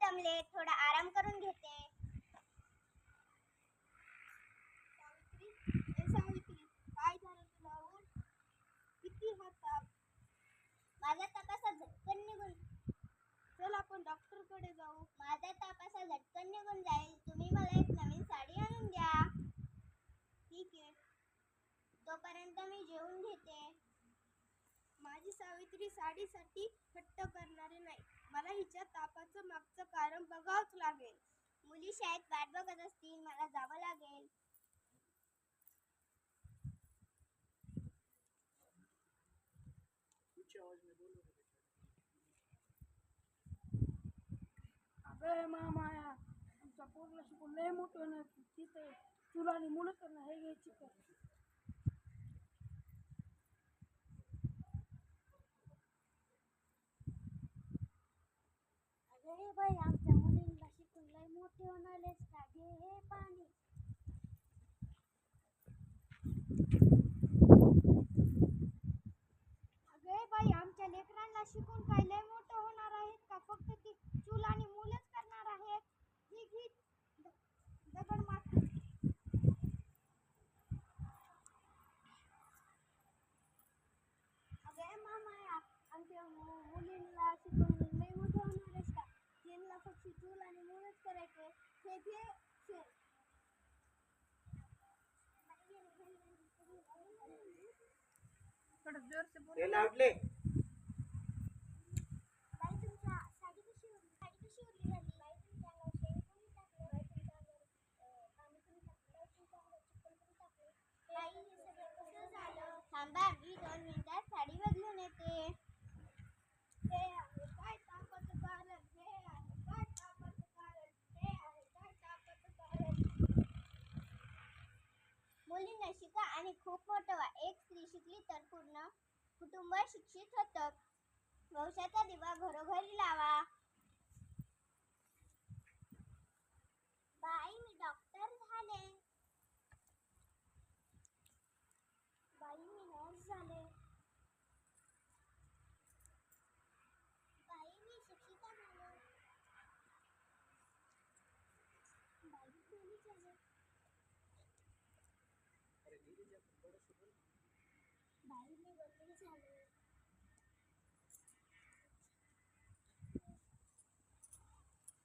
दमले, थोडा आराम करून घेते. सावित्री, काय झालं तुला? किती हा ताप? माझा ताप असा झटकन निघून चल आपण डॉक्टर कडे जाऊ. माझा ताप असा झटकन निघून जाईल. तुम्ही मला एक नवीन साडी आणून द्या. ठीक आहे. तोपर्यंत मी जेवून घेते. माझी सावित्री साडीसाठी हट्ट करणारी नाही. मला हिच्या तापाचं मागचं कारण बघावंच लागेल. मुली शाळेत वाट बघत असतील, मला जावं लागेल. अगं माया, आमच्या पोरला शिकून लय मोठं ना तिथे तुला आणि मुलं तर नाही हे घ्यायची का? अरे बाई, आमच्या मुलींना शिकून लय मोठे होणारेस का? घे हे पाणी. अगं बाई, आमच्या लेकरांना शिकून काय लय मोठं होणार आहेत का? फक्त ती चूल आणि मुलंच करणार आहेत. ही घी दगड माती. अगं माया, आमच्या मुलींना शिकून लय मोठं होणार आहेस का? त्यांना फक्त चूल आणि मुलंच करायचे. हे घे शेण. थोडं जोरसे बोल. लावले बाई, तुमच्या साडी कशी उरली? साडी कशी उरली झाली? बाई, तुमच्या अंगावर शेण कोणी टाकलं? बाई, तुमच्या अंगावर पाणी कोणी टाकलं? बाई, तुमच्या अंगावर चिखल कोणी टाकलं? बाई, हे सगळं कसं झालं? थांबा, मी 2 मिनिटात साडी बदलून येते. हे आहे काय तापाचं कारण? हे आहे काय तापाचं कारण? हे आहे काय तापाचं कारण? मुलींना शिका आणि खूप मोठं व्हा. एक स्त्री शिकली तर पूर्ण कुटुंब शिक्षित होतं. वंशाचा दिवा घरोघरी लावा. बाई, मी डॉक्टर झाले. बाई, मी नर्स झाले. बाई, मी शिक्षिका झाले. बाई, मी पोलीस झाले. बाई, मी वकील झाले.